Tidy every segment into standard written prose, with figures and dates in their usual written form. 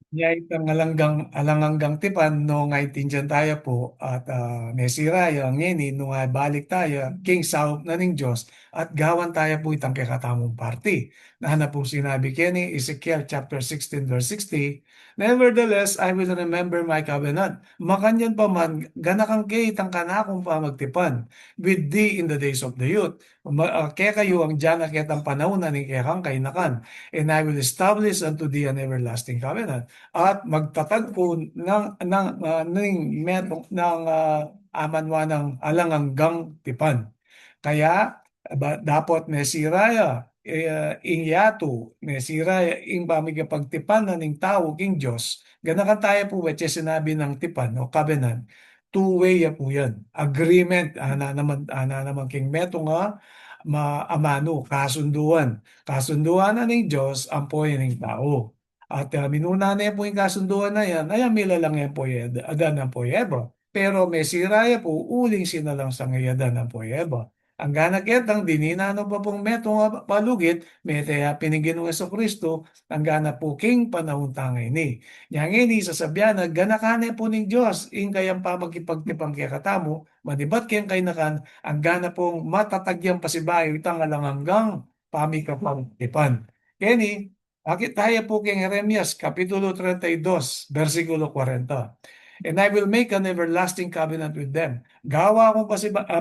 Ya itang alanganggang tipan no nga itindihan tayo po at nesira ang ngeni no nga balik tayo king saup na ning Diyos at gawan tayo po itang kakatamong party. Na po sinabi kini Ezekiel chapter 16 verse 60, Nevertheless, I will remember my covenant. Makanyan pa man, ganakang kay itang kanakong pamagtipan with thee in the days of the youth. Kaya kayo ang dyan akit ang panahon na ni kaya kay nakan. And I will establish unto thee an everlasting covenant at magtatagpo ng metong ng amanwa ng alanganggang tipan. Kaya dapat nesiraya inyato nesiraya ing pamigapagtipan na ning tao king Diyos. Ganakan tayo po wetche sinabi ng tipan o covenant. Two-way ya po yan. Agreement, ana naman king meto nga maamano, kasunduan. Kasunduan na ng Diyos ang poy ng tao. At minuna na po yung kasunduan na yan, ay amila lang yan po adan ng poyeba. Pero may siraya po, uling sinalang sa ngayadan ng poyeba. Ang ganaketang dininano pa pong metong palugit, metaya pinigin ng Kristo, ang gana po king panahon tangay ni. Yang ini sasabihan na ganakane po ng Diyos, ing kayang pamagkipagtipang kaya katamo, manibat kayang kainakan, ang gana pong matatagyang pasibayo itang alang hanggang pamikapang tipan. Keni, akit tayo po kay Jeremias, Kapitulo 32, versikulo 40. And I will make an everlasting covenant with them. Gawa akong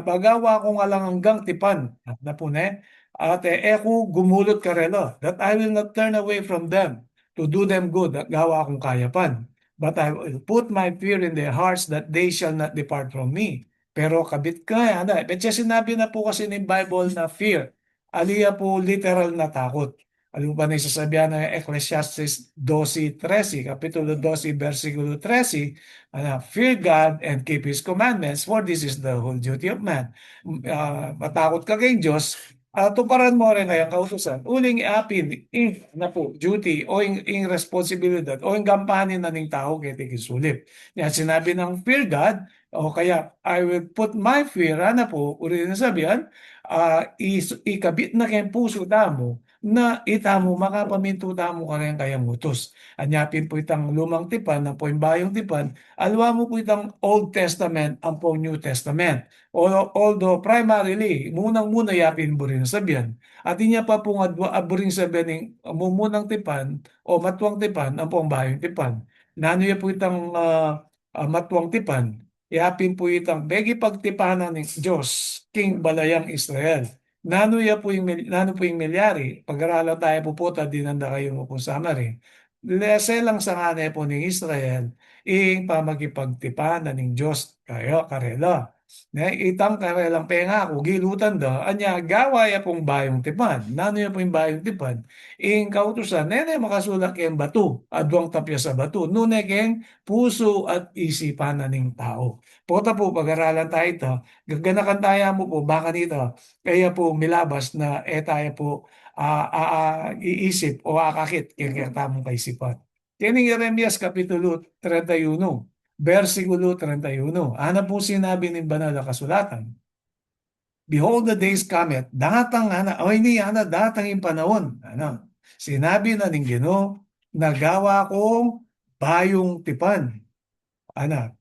pagawa akong alang hanggang tipan. Na po ne. At eku gumulot karelo. That I will not turn away from them to do them good. At gawa akong kayapan. But I will put my fear in their hearts that they shall not depart from me. Pero kabit ka, ano, petsa sinabi na po kasi ng Bible na fear. Aliya po literal na takot. Alam mo ba na isasabihan ng Ecclesiastes 12:13, Kapitulo 12, versikulo 13, fear God and keep His commandments, for this is the whole duty of man. Matakot ka kay Diyos, tuparan mo rin ngayong kautusan, uling iapin, na po, duty, o in responsibilidad, o in gampanin na ng tao kay tikisulip. Yan, sinabi ng fear God, o kaya, I will put my fear, na po, uri na sabihan, ikabit na kayong puso tamo, na itamo makapaminto tamo ka rin kayang utos. Anyapin po itang lumang tipan, na po yung bayong tipan, alwa mo po itang Old Testament, ang po New Testament. Although primarily, munang-muna yapin mo rin sabihan. At inya pa po nga buring sabihan ng mumunang tipan o matuang tipan, ang po ang bayong tipan. Nano ya po itang matuang tipan, yapin po itang begi pagtipanan ng Diyos, King Balayang Israel. Nano po yung milyari, pag-aralan tayo po po, dinanda kayo mo po sa rin. Lese lang sa ngane po ng Israel, ing pamagipagtipanan ng Diyos kayo karela. Ne, itang karelang penga ako, gilutan da, anya gawa ya pong bayong tipan. Nano ya po yung bayong tipan? Ing kautusan, nene makasulak yung bato, adwang tapya sa bato, nune keng puso at isipan na ng tao. Pota po, pag-aralan tayo ito, gaganakan tayo mo po, baka nito, kaya po milabas na tayo po iisip o akakit kaya tamong kaisipan. Kining Jeremias Kapitulo 31, versikulo 31. Ano po sinabi ng banal na kasulatan? Behold, the days cometh, datang o hindi datang yung panahon. Sinabi na ng Ginoo, nagawa kong bayong tipan.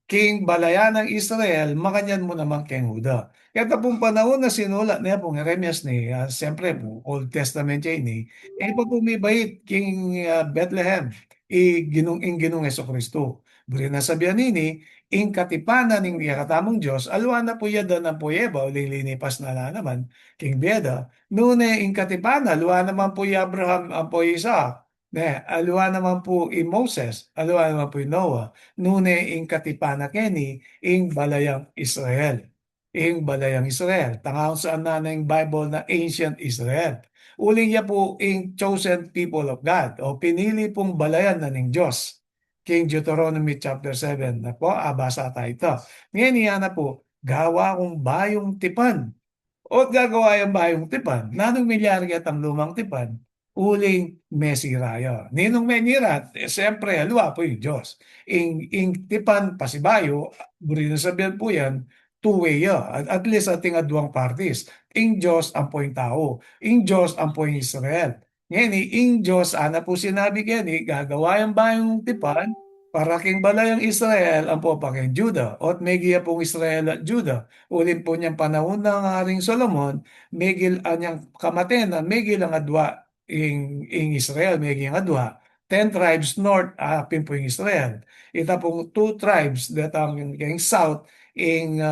King Balayan ng Israel, makanyan mo naman kay Huda. Kaya pong panahon na sinulat niya pong Jeremias ni, siyempre po, Old Testament yan ni, pa pumibait King Bethlehem, ginong Yeso Kristo. Buri na sabihan nini, ing katipanan ng katamong Diyos, alwa na po yada ng puyeba, o lilinipas na naman, King Beda, nune ing katipanan, alwa naman po Abraham, ang po Isaac, alwa naman po Moses, alwa naman po Noah, nune ing katipana keni ing balayang Israel. Ing balayang Israel. Tangahon saan na ng Bible na ancient Israel. Uling niya po ing chosen people of God o pinili pong balayan na ng Diyos. King Deuteronomy chapter 7 na po, abasa tayo ito. Ngayon niya na po, gawa kong bayong tipan. O gagawa yung bayong tipan. Nanong milyari at ang lumang tipan, uling mesiraya. Ninong menirat, siyempre, alwa po yung Diyos. Ing tipan pasibayo, buri na sabihan po yan, two-way ya. At least ating adwang parties. Ing Diyos ang po yung tao. Ing Diyos ang po yung Israel. Ngeni ing Diyos ana po sinabi keni gagawayan bayong tipan para king balayang Israel ang po ken Juda ot megia pong Israel at Juda. Ulin po niyang panahon ng Haring Solomon, megil anyang kamaten na megil ang adwa ing Israel, megi ang adwa. 10 tribes north, apin po yung Israel. Ita pong 2 tribes that ang king south ing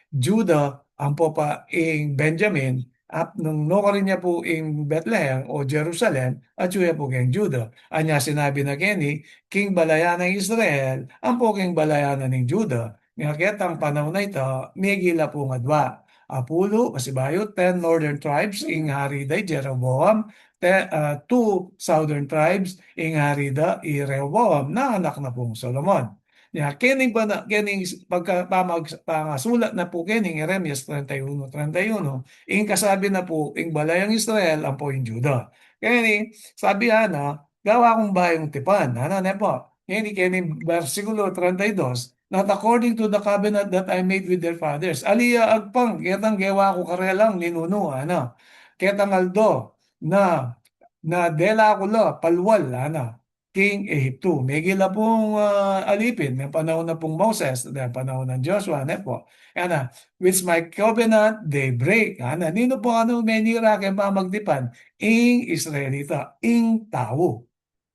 Juda, ang po pa ing Benjamin, at nung rin niya po in Bethlehem o Jerusalem at suya po keng Juda. Anya sinabi na keni, King balayanan ng Israel, ang po king balayanan ng Juda. Nga ketang panahon na ito, may gila po nga dwa. Apulo, kasibayo, 10 northern tribes, ing Harida, Jeroboam, 2 southern tribes, ing Harida, i Rehoboam, na anak na pong Solomon. Ya, kening ba na, kening pangasulat na po kening Jeremias 31:31, ing kasabi na po, ing balayang Israel, ang po yung Juda. Kaya ni, sabi ana, gawa kong bayong tipan. Ano na po? Kaya ni, versikulo 32, not according to the covenant that I made with their fathers. Aliya agpang, ketang gawa ko karelang ninuno, ano? Ketang aldo, na dela ko la, palwal, ano? King Ehipto. May gila pong alipin ng panahon na pong Moses, ng panahon ng Joshua, ano po? Ano, which my covenant they break. Ana, nino po ano menira kay pamagdipan? Ing Israelita, ing tao.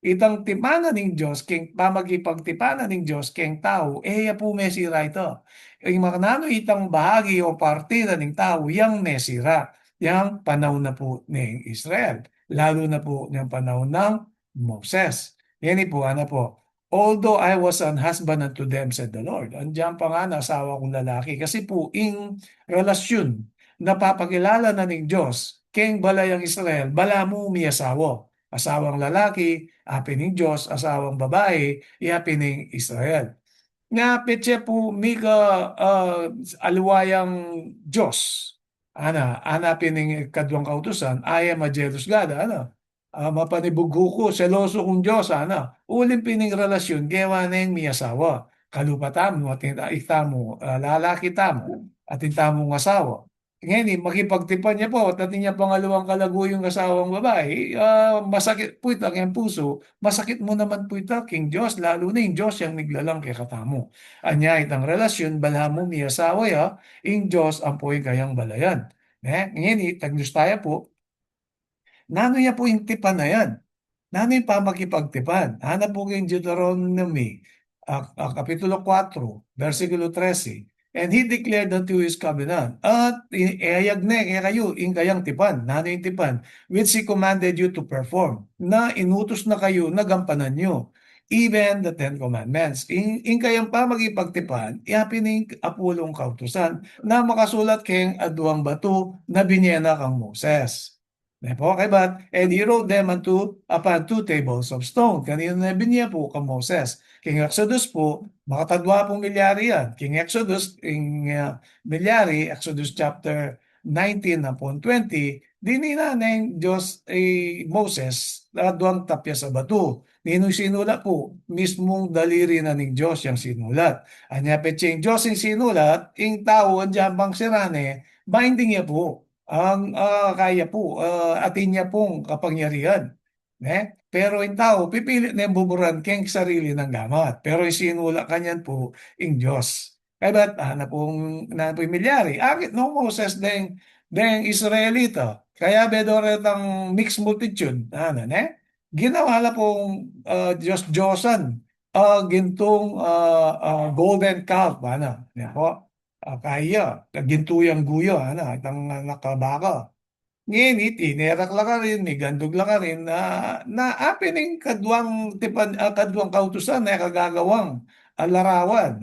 Itang tipanan ng Diyos, king pamagipagtipanan ng Diyos, king tao, eya po mesira ito. Yung makanano itang bahagi o partida ng tao, yang mesira, yang panahon na po ng Israel. Lalo na po ng panahon ng Moses. Yan po, ano po. Although I was an husband unto them, said the Lord. Andiyan pa nga na asawa kong lalaki. Kasi po, ing relasyon, napapakilala na ng Diyos, king balayang Israel, bala mo umiasawa. Asawang lalaki, apin ng Diyos, asawang babae, iapin ng Israel. Nga petsa po mika aluwayang Diyos. Anapin ng kadwang kautusan, I am a jealous God, mapanibugho ko, seloso kong Diyos, ulim pining relasyon, gawa na yung miyasawa. Kalupa tamo, at itamo, lalaki tamo, at itamo ng asawa. Ngayon, makipagtipan niya po at ating niya pangalawang kalaguyong asawang babae, masakit po ito ang puso, masakit mo naman po ito, King Diyos, lalo na yung Diyos yung naglalang kay katamo. Anya itang relasyon, bala mo mi asawa ya, yung Diyos ang po yung kayang balayan. Ngayon, tag-Diyos tayo po, nano niya po yung tipan na yan. Nano yung pamakipagtipan. Hanap po kayong Deuteronomy, Kapitulo 4, versikulo 13. And he declared unto his covenant. At iayag na kaya kayo, in kayang tipan. Nano yung tipan? Which he commanded you to perform. Na inutos na kayo, nagampanan nyo. Even the 10 Commandments. In kayang pamagipagtipan, iapining apulong kautusan na makasulat kayong aduang bato na binyena kang Moses. Po, kay bat, and he wrote them upon 2 tables of stone. Kanina na binya po ka Moses. King Exodus po, makatadwa pong milyari yan. King Exodus, milyari, Exodus chapter 19 na po 20, dinina na yung Diyos Moses, duwang tapya sa bato. Nino sinulat po, mismong daliri na ng Diyos yung sinulat. Anya petseng Diyos yung sinulat, ing tao, andyan bang sirane, binding niya po ang kaya po atin niya pong kapangyarihan. Pero yung tao, pipilit na yung buburan keng sarili ng gamat. Pero isinula kanyan po in Diyos. Kaya ba't na pong milyari? Akit no Moses deng Israelita. Kaya bedoret ang mixed multitude. Ginawa na pong Diyos-Diyosan. Gintong golden calf. Yan po. Kaya, gintuyang guyo, itang nakabaka. Ngayon, tinerak lang ka rin, may gandog lang ka rin, na apining kadwang, kadwang kautusan na kagagawang larawan.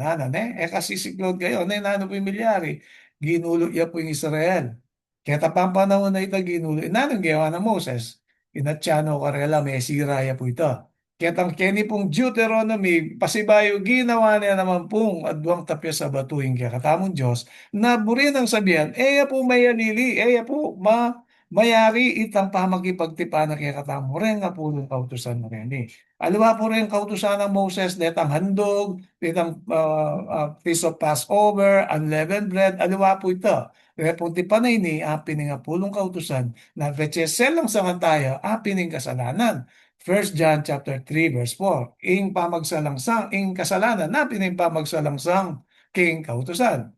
Kasi siklod kayo, nano po yung milyari, ginulo niya po yung Israel. Kaya tapang panahon na ito ginulo, nanong gawa ng Moses, inatyano karela, may siraya po ito. Kaya keni pong Deuteronomy, pasibayo ginawa niya naman pong adwang tapya sa batuing kaya katamong Diyos, na burin ang sabihan, eya po mayalili, eya po mayari itang pamakipagtipanan kaya katamo rin nga po ng kautusan mo rin. Alwa po rin kautusan ng Moses, detang handog, detang Feast of Passover, unleavened bread, alwa po ito. Repong ti panay ni apin nga pulong kautusan na lang sa kantaya apin ng kasalanan. 1 John chapter 3 verse 4. Ing pamagsalangsang ing kasalanan napin ng pamagsalangsang king kautusan.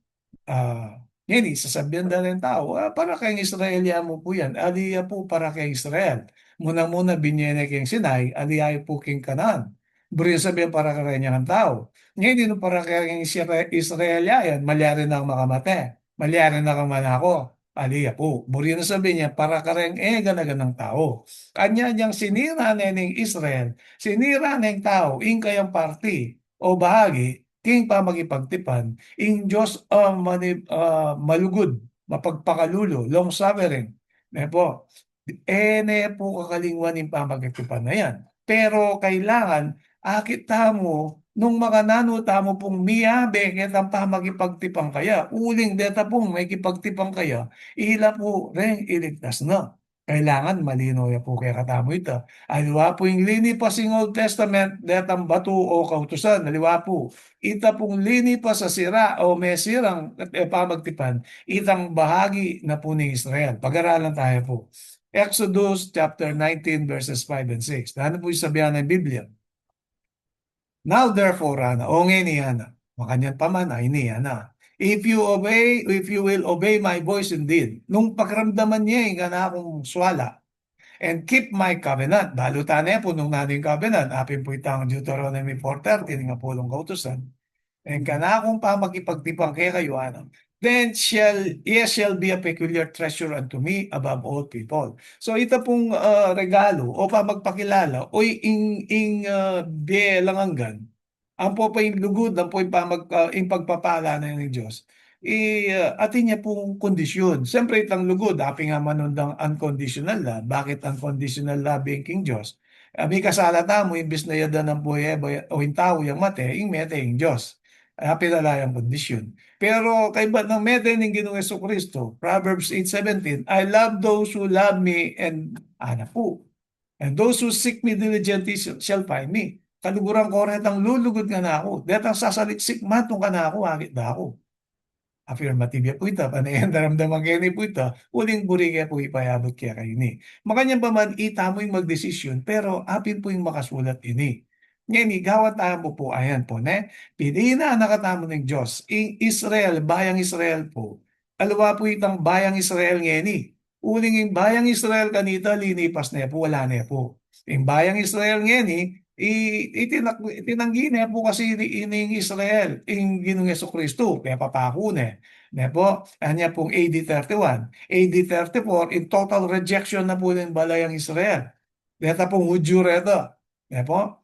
Ngayon sasabihan daw ng tao, para kayong Israelya mo po yan, aliya po para kay Israel. Muna-muna binyene kayong Sinai, aliya po king Kanaan. Buri sabihin para kay niya ng tao. Ngayon dito para kayong Israelya yan, malyari na ang makamate, malyari na ang manako. Aliya po. Buri na sabihin niya, para kareng ganagan ng tao. Kanya niyang sinira na ng Israel, sinira na ng tao, ing kayang party o bahagi, king pamagipagtipan, ing Diyos malugod, mapagpakalulo, long-suffering. Ne po, ne po kakalingwan yung pamagatipan na yan. Pero kailangan, akit tamo, nung makanano tamo pong miyabe, ketang pamagipagtipang kaya, uling deta pong may kipagtipang kaya, ila po rin iligtas na. Kailangan malino ya po kaya katamo ito. Aliwa po yung lini pa sing Old Testament, detang batu o kautusan, aliwa po ita pong lini pa sa sira o may sirang pamagtipan, itang bahagi na po ni Israel. Pag-aralan tayo po. Exodus chapter 19 verses 5 and 6. Ano po yung sabihan ng Biblia? Now therefore, Ana, o ngayon ni Ana, makanyan pa man ay ni Ana. If you will obey my voice indeed, nung pagramdaman niya yung akong swala, and keep my covenant, balutan niya po nung nating covenant, apin po itang Deuteronomy 4:30, nga pulong kautusan, and kanakong pa makipagtipang kay kayo, ano, then shall be a peculiar treasure unto me above all people. So ito pong regalo o pa magpakilala o langanggan, ang po pa yung lugod, ang po yung, yung pagpapala na ng Diyos. Atin niya pong kondisyon. Siyempre itang lugod, api nga manundang unconditional love. Bakit unconditional love yung King Diyos? May kasalata mo, imbis na yada ng buhay o yung tao yung mate, yung mete yung Diyos. Pinalayang kondisyon. Pero kay ba't ng mete ng Ginoong Jesucristo, Proverbs 8:17, I love those who love me and ana po. And those who seek me diligently shall find me. Kaluguran ko rin ang lulugod nga na ako. Datang sasaliksik matong ka na ako, agit na ako. Affirmative po ito, panayan daramdaman kayo ni po ito, uling buri kaya po ipayabot kaya kayo ni. Makanya pa man itamo yung magdesisyon, pero apin po yung makasulat ini. Ngayon, gawat mo po, ayan po, ne? Piliin na nakatamo ng Diyos. In Israel, bayang Israel po. Alawa po itang bayang Israel ngayon ni. Uling yung bayang Israel kanita, linipas na po, wala na po. Yung bayang Israel ngayon ni, itinanggi na po kasi ining Israel, ing Ginoong Jesucristo, kaya papako na. Na po, anya pong AD 31. AD 34, in total rejection na po ng balayang Israel. Deta pong Hudyo reto. Na po,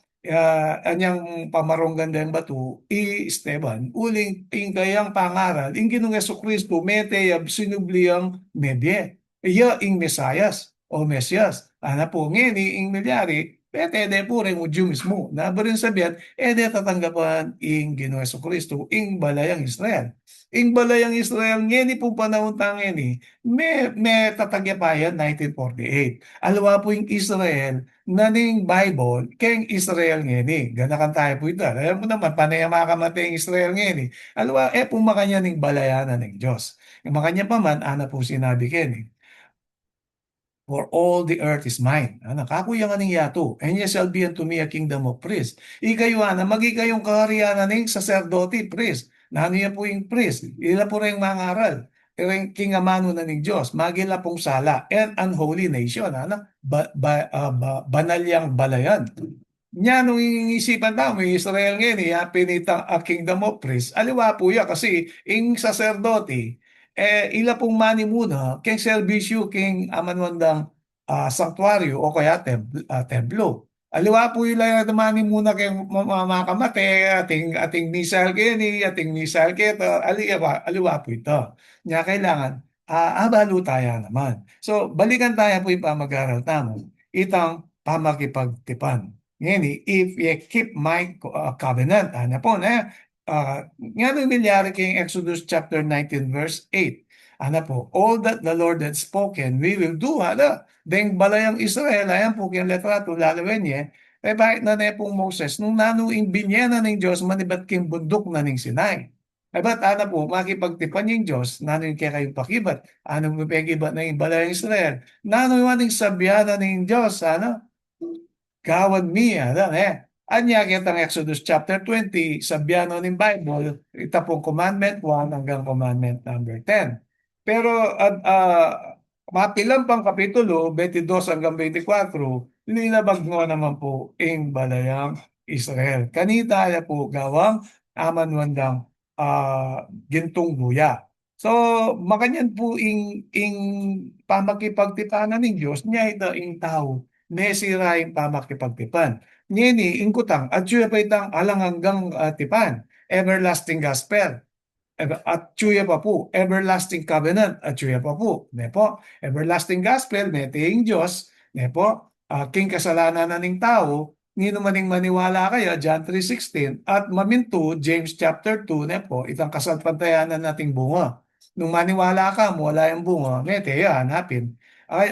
anyang pamaronggan din ba to, Esteban, uling ing kayang pangaral, ing Ginoong Jesucristo, mete sinubliyang medye. Iya ing Mesayas o Mesyas. Ana po, ngini ing milyari, pwede po rin Hudyo mismo. Na ba rin sabihan, de tatanggapan ing Ginoong Jesucristo, ing balayang Israel. Ing balayang Israel, ngini po panahon tangin may tatagyapayan 1948. Alawa po yung Israel, naning Bible, keng Israel ngini. Ganakan tayo po ito. Alam mo naman, panay makamatay ang Israel ngini. Alawa, po makanya ning balayanan ng Diyos. Yung makanya pa man, ana po sinabi kini. For all the earth is mine. Ano, kakuya nga ning yato. And ye shall be unto me a kingdom of priests. Ikayo na, magi kayong kaharianan ng sacerdote, priest. Nano yan po yung priest. Ila po rin mangaral. Ring kingamano na ng Diyos. Magila pong sala. And unholy nation. Ano? Banalyang balayan. Nya nung isipan tao, may Israel ngayon, pinitang a kingdom of priests. Aliwa po yan kasi ing sacerdote, ila pong mani muna, king servisyo, king amanwandang sanctuaryo o kaya templo. Aliwa po ila mani muna kay mamakamate, ating misal kayo ni, ating misal kayo, aliwa po ito. Nya kailangan, abalo tayo naman. So, balikan tayo po yung pamag-aral tamo. Itang pamakipagtipan. Ngayon, if you keep my covenant, ano po na, nga nung nangyari kay Exodus chapter 19 verse 8, ano po, all that the Lord had spoken, we will do, ano, deng balayang Israel, ayan po kayang letrato, lalawin niya, bakit na pong Moses, nung nanuing binyana ng Diyos, manibat king bundok na ng Sinai. Ay ba't ana po makipagtipan yung Diyos, nano yung kaya kayong pakibat, ano mo pegibat na yung balayang Israel, nano yung ating sabyanan ng Diyos, ano, gawad mi, ano, Anya kitang Exodus chapter 20, sabyano ng Bible, ita pong commandment 1 hanggang commandment number 10. Pero mapilang pang kapitulo, 22 hanggang 24, linabag mo naman po ing balayang Israel. Kanita ya po gawang aman wandang gintong buya. So, makanyan po ing pamakipagtipanan ng Diyos, niya ito ing tao, nesira ing pamakipagtipan. Ngeni ingkutang at suya pa itang alangang tipan, everlasting gospel. At suya pa po, everlasting covenant, at suya pa po. Ne po, everlasting gospel, meting Diyos, ne po, king kasalanan na ning tao, ngino maning maniwala kaya, John 3:16, at maminto, James chapter 2, ne po, itang kasalpantayanan nating bunga. Nung maniwala ka, wala yung bunga, mete, hanapin. Ay,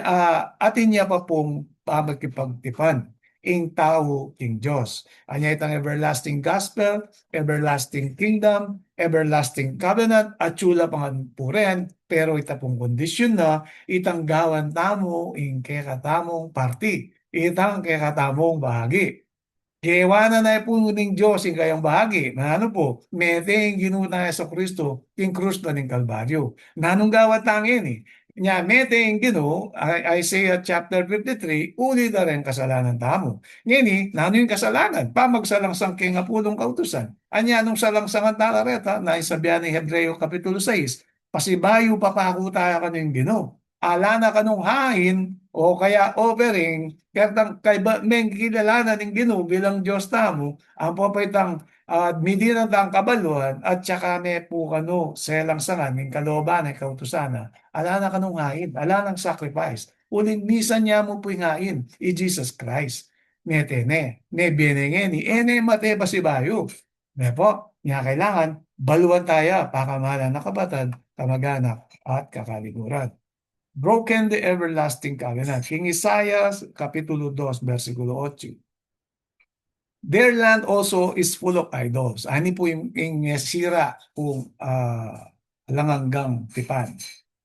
atin niya pa pong pamagkipagtipan ing tao, king Diyos. Anya itang everlasting gospel, everlasting kingdom, everlasting covenant, at chula pangan puren, pero ita pong kondisyon na itang gawan tamo ing kekatamong parti, itang kekatamong bahagi. Gewana na po ning Diyos ing kayang bahagi. Na ano po, mete ing ginuna sa Kristo, king krus na ning Kalbaryo. Nanong gawat tangin eh. Nya, mete ing gino, Isaiah chapter 53, uli na rin kasalanan tamo. Ngini, nano yung kasalanan? Pamagsalang king apulong kautusan. Anya, nung salangsangan talareta, na isabihan ni Hebreo Kapitulo 6, pasibayo papaku tayo kanong gino. Ala na kanong hain, o kaya offering, kay meng kilalanan ng Ginoo bilang Diyos tamo, ang papaitang midina tang kabaluan at saka me po kano selang sangan ng kaloban ng kautusana. Ala na kanong hain, ala ng sacrifice. Uling misa niya mo po hain, Jesus Christ. Ne bienenge ni ene mate basibayo. Ne po, niya kailangan baluan tayo pakamalan na kabatad, kamag-anak at kakaliguran. Broken the everlasting covenant. King Isaiah, Kapitulo 2, versikulo 8. Their land also is full of idols. Ani po yung sira kung langanggang tipan.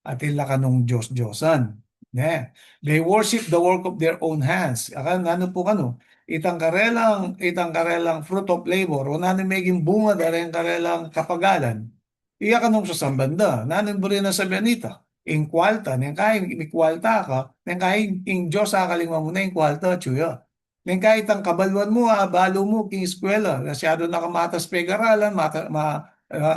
At ila kanong Diyos-Diyosan. Ne? They worship the work of their own hands. Akan ano po kano? Itang karelang fruit of labor o nanin meging bunga daring karelang kapagalan. Iya kanong sasambanda. Nanin buri na sa Benita. Ing kwalta, nang kain ikwalta ka, nang kain ing Diyos akalingwa mo na ing kwalta, chuya. Nang kahit ang kabaluan mo, balo mo, king eskwela, masyado nakamatas pag-aralan,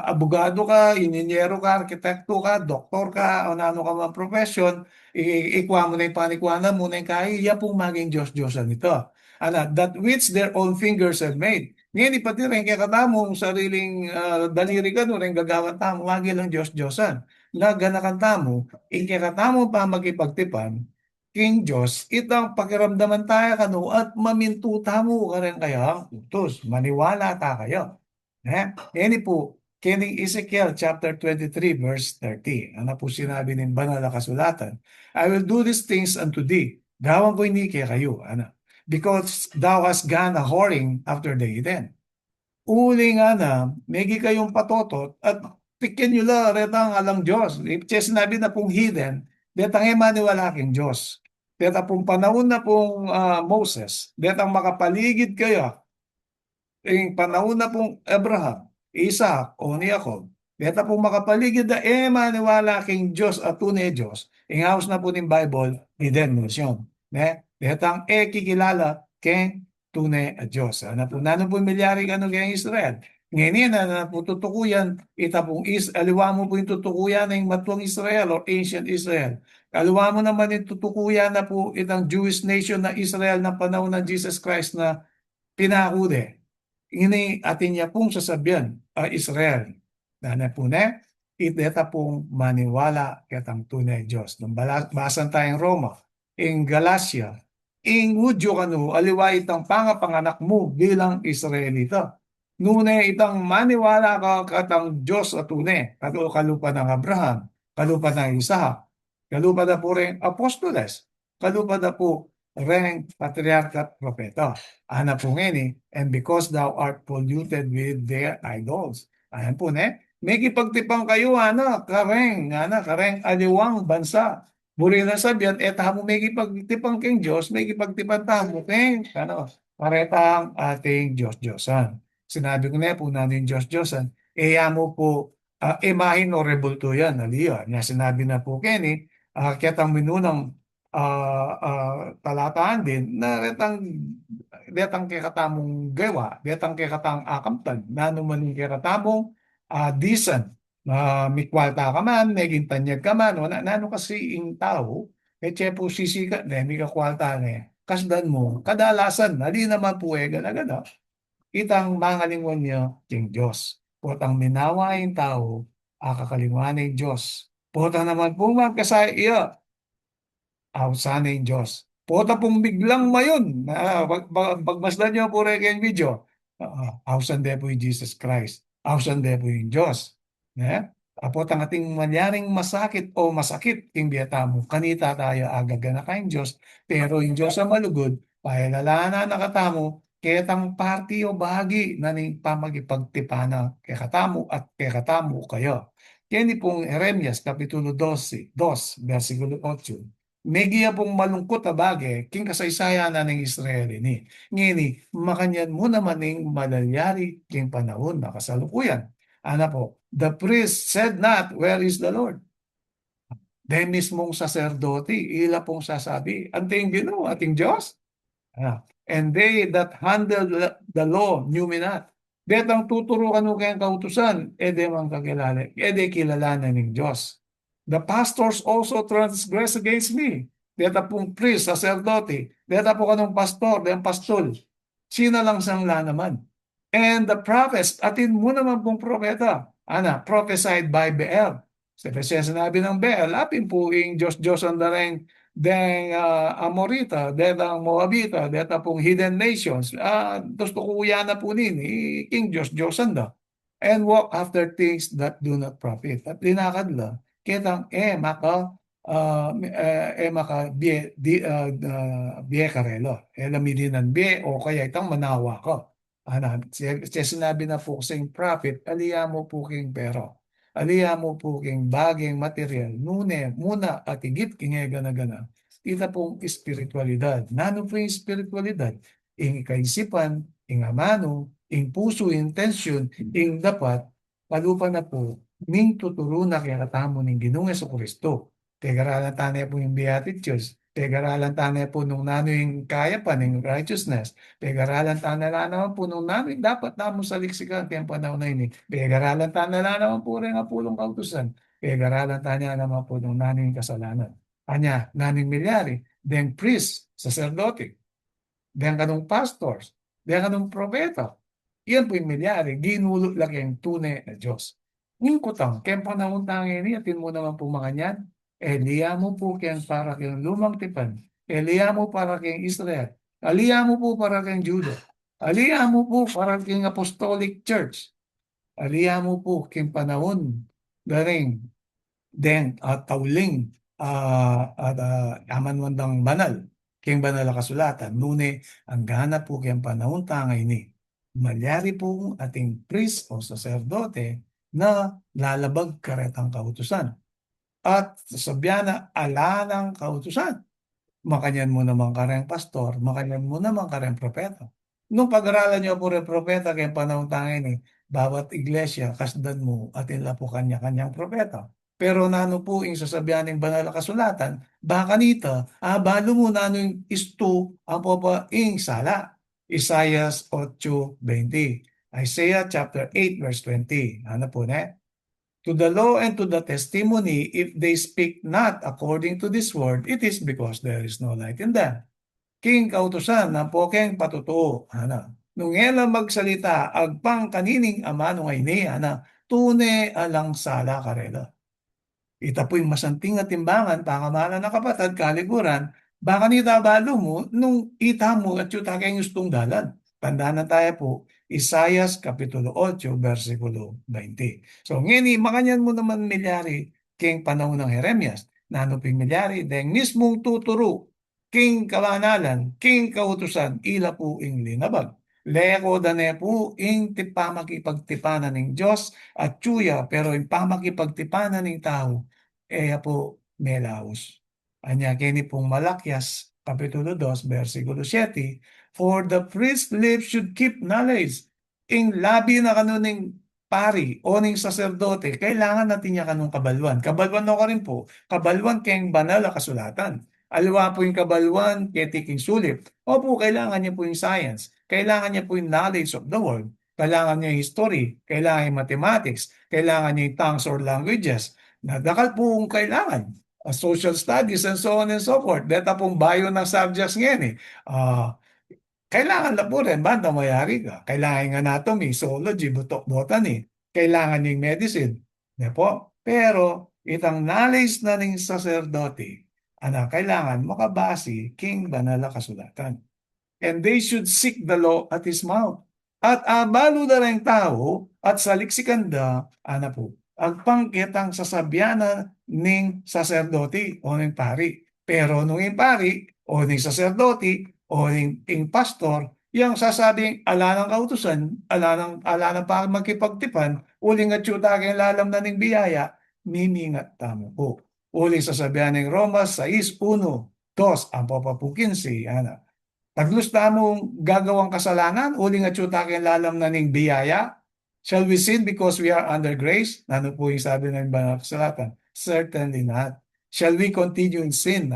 abogado ka, ininyero ka, arkitekto ka, doktor ka, o ano ka man profession, ikwa mo na yung panikwanan mo na yung kaya pong maging Diyos-Diyosan ito. That which their own fingers have made. Ngayon, pati rin kaya katamong sariling daliri ka doon, rin gagawan tamo, wagi lang Diyos-Diyosan. Naganakan tamo, ikakatamo pa magipagtipan, King Diyos, itang pakiramdaman tayo kano at mamintuta mo ka rin kaya utos. Maniwala ta kayo. Yan po, kining Ezekiel chapter 23 verse 30. Ano po sinabi ng banal na kasulatan? I will do these things unto thee. Gawan ko ini kaya kayo. Ano? Because thou hast gone a whoring after the heathen. Uli nga na, megi kayong patotot at pikin nyo la, retang alang Diyos. Kaya sinabi na pong hidden, detang emaniwala king Diyos. Deta pong panahon na pong Moses, detang makapaligid kayo, yung panahon na pong Abraham, Isaac, o ni Jacob, deta pong makapaligid na emaniwala king Diyos at tunay Diyos, ingawos na po ng Bible, hidden mission. Detang kikilala king tunay at Diyos. Ano po, nano po milyari ano kaya Israel? Ngayon na po tutukuyan, ita pong aliwa mo po yung tutukuyan ng matuang Israel or ancient Israel. Aliwa mo naman yung tutukuyan na po itang Jewish nation na Israel na panahon ng Jesus Christ na pinakude. Ini atin niya pong sasabihan, Israel. Dana po na, iteta pong maniwala katang tunay Diyos. Nung basan tayong Roma, in Galatia, ing Hudyo kanu, aliwa itang pangapanganak mo bilang Israelita. Nune itang maniwala ka katang Diyos at tunay, kalupa ng Abraham, kalupa ng Isaac, kalupa na po rin apostoles, kalupa na po rin patriarka at propeta. Ana po ngeni, and because thou art polluted with their idols. Ayan po ne, Megi pagtipang kayo kareng aliwang bansa. Buri na sabihan, tamo megi pagtipang king Diyos, megi pagtipan tamo king, paretang ating Diyos-Diyosan. Sinabi ko na po natin Diyos-Diyosan, mo po, imahin o rebulto yan, aliyo. Niya sinabi na po Kenny, kaya't ang minunang talataan din, na retang kakatamong gawa, retang kakatang akamtag, na naman kakatamong decent, may kwalta ka man, may gintanyag ka man, wala na ano kasi yung tao, po sisikat na, may kakwalta na kasdan mo, kadalasan, nali naman po gana-gana, itang mangalingwan niya king Diyos. Potang minawa yung tao, akakalingwan ng Diyos. Potang naman po magkasaya iya, sana yung Diyos. Puta pong biglang mayon. Pagmasdan nyo po rin yung video. Ausan de po yung Jesus Christ. Ausan de po yung Diyos. Apot ang ating manyaring masakit o masakit yung biyata mo. Kanita tayo agaga na kayong Diyos. Pero yung Diyos ang malugod, pahalala na nakatamo, ketang party o bahagi na ning pamagipagtipana kay katamo at kay katamo kayo. Kaya ni pong Jeremias, Kapitulo 12, 2, versikulo 8, Megia pong malungkot na bagay, king kasaysayan na ng Israel ini. Ngini, makanyan mo naman ng malalyari king panahon na kasalukuyan. Ano po, the priest said not, where is the Lord? Dahil mismong saserdote, ila pong sasabi, anting Ginoo, ating Diyos? And they that handle the law knew me not. Dahil ang tuturukan mo kayang kautusan, ede mang kakilala, ede kilalanan ng Diyos. The pastors also transgress against me. Deta pong priest, sacerdote, deta po kanong pastor, deta pastol. Sino lang sangla naman. And the prophets, atin mo naman pong propeta, prophesied by Baal. Kasi sinabi ng Baal, apin po yung Diyos ang dareng deng Amorita, detang Moabita, deta pong hidden nations, gusto ko na po nini, King Diyos da. And walk after things that do not profit. At linakad la, kitang maka bie karelo. Lamilinan bie o kaya itang manawa ko. Siya sinabi na po sa profit, aliya mo po king pero. Aliya mo po king baging material, muna at higit kingega na gana. Ita pong espiritualidad. Nano po yung espiritualidad? Ing kaisipan, ing amano, ing puso, intensyon, ing dapat, palupa na po, ning tuturo na kaya katamo ng Ginoong Kristo. Tegaralan tanay po yung Beatitudes. Tegaralan tanay po nung nano yung kaya pa ng righteousness. Tegaralan tanay naman po nung nano yung dapat namo sa liksikan kaya panahon na yun. Tegaralan tanay naman po rin ang pulong kautusan. Tegaralan tanay naman po nung nano yung kasalanan. Anya, naning milyari, then priest, sacerdote, then kanong pastors, then kanong propeta. Iyan po yung milyari, ginulo lang yung tunay na Diyos. Ngingkutang, kaya panahon tangin ni, atin mo naman po mga niyan, Eliya mo po kayang para kayong lumang tipan, Eliya mo para kayong Israel, Eliya mo po para kayong Judah, Eliya mo po para kayong Apostolic Church, Eliya mo po kayong panahon, garing, then tauling at aman wandang banal kayong banal na kasulatan nune ang gana po kayang panahon tangay ni malyari po ating priest o saserdote na lalabag karetang kautusan at sasabyana ala ng kautusan makanyan mo naman kareng pastor, makanyan mo naman kareng propeta. Nung pag-aralan niyo po rin propeta kayong panahon tangin bawat iglesia, kasdan mo at ila po kanya-kanyang propeta. Pero nano po yung sasabihan ng banal na kasulatan, baka nito, balo mo nano yung isto, ang po pa ing sala. Isaiah 8:20. Isaiah chapter 8 verse 20. Ano po na? To the law and to the testimony, if they speak not according to this word, it is because there is no light in them. King kautusan na pokeng patutuo. Nung ela magsalita, agpang kanining ama nung ay ni, tune alang sala karela. Ita po'y masanting at timbangan, pangamala na kapatad, kaliguran, baka nita balo mo, nung ita mo at yuta kayong gustong dalan. Tandaan na tayo po, Isayas Kapitulo 8, versikulo 20. So, ngayon, makanyan mo naman milyari king panahon ng Jeremias. Nano ping milyari, dahil mismong tuturo, king kabanalan, king kautusan, ila po ing linabag. Leko danepu ing ti pamakipagtipanan ning Diyos at tsuya pero ing pamakipagtipanan ning tao, eya po melaos. Anya kini pong Malakias Kapitulo 2, versikulo 7, "For the priest's lips should keep knowledge." Ing labi na kanuning pari o ning saserdote, kailangan natin niya kanong kabalwan. Kabalwan no ka rin po, kabalwan keng banal a kasulatan. Aliwa po yung kabalwan ket ti king sulit. Opo, kailangan niya po yung science, kailangan niya po yung knowledge of the world, kailangan niya yung history, kailangan yung mathematics, kailangan niya yung tongues or languages. Nadakal po kung kailangan. Social studies and so on and so forth. Deta pong bayo ng subjects ngayon eh. Ah, kailangan laborin, banda mayari ka. Kailangan yung anatomy, zoology, butok, botany. Kailangan yung medicine. Di po? Pero, itang knowledge na ng sacerdote, kailangan makabase king banala kasulatan. And they should seek the law at his mouth. At abalo na rin tao at saliksikan da, po, agpangkit ang sasabyanan ning saserdote o ning pari. Pero nung yung pari o ning saserdote o ning pastor, yung sasabing ala ng kautusan, ala ng pa magkipagtipan, uling at yuta kay lalam na ning biyaya, mimingat tamo po. Uling sasabihan ng Roma 6:1, 2, ang papapukin si Taglusta mong gagawang kasalanan, uling at yuta kay lalam na ning biyaya. Shall we sin because we are under grace? Ano po yung sabi ng banal na kasulatan? Certainly not. Shall we continue in sin?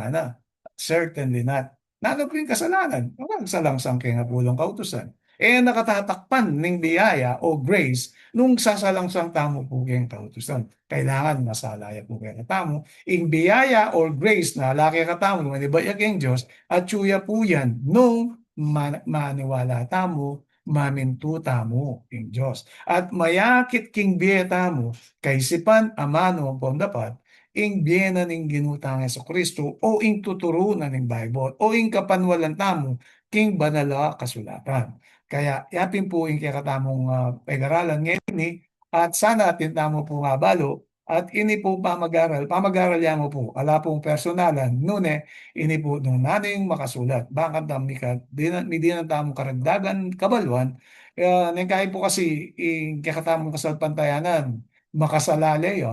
Certainly not. Nano po yung kasalanan? Ang salangsang kaya nga pulong kautusan. Nakatatakpan ng biyaya o grace nung sasalangsang tamo po kayong kautusan. Kailangan masalaya po kaya katamo. In biyaya or grace na laki katamo, manibaya kayong Diyos, at tsuya po yan nung maniwala tamo, mamintu tamo ing Diyos. At mayakit king biyeta mo, kaisipan amano ang dapat, ing biyena ning ginutang Yesu Kristo o ing tuturunan ning Bible o ing kapanwalan tamo king banala kasulatan. Kaya yapin po ing kakatamong pag-aralan ngayon at sana atin tamo po nga balo at ini po pamag-aral yan mo po, ala pong personalan, nune, ini po nung naning makasulat, bakit mi di na tamong karagdagan kabalwan, nangkaya po kasi ing kakatamong kasalpantayanan, makasalali,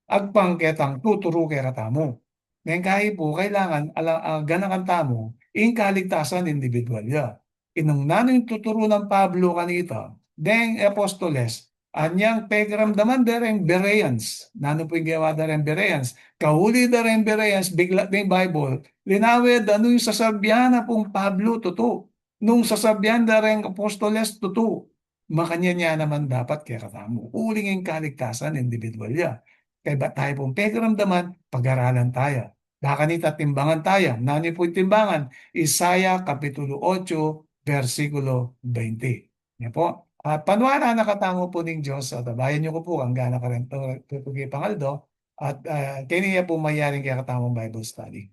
agpangketang tuturo kay katamo. Ngayon kahit po kailangan ganakan tamo ing kaligtasan individual ya. Inung namin tuturo ng Pablo kanita, deng apostoles, anyang pegramdaman dereng Bereans, nano po yung gawa dereng Bereans, kahuli dereng Bereans, bigla ng Bible, linawid ano yung sasabyan na pong Pablo totoo, nung sasabyan dereng apostoles totoo, makanya niya naman dapat kaya katamo, uling yung kaligtasan individual ya. Kaya ba tayo pong pagkaramdaman, pag-aralan tayo. Nakanita timbangan tayo. Nani po timbangan? Isaya Kapitulo 8, versikulo 20. Yan po. At panwara nakatango po ng Diyos at bayan niyo ko po ang gana ka rin ito pangaldo at kiniya po mayaring kaya katamong Bible study.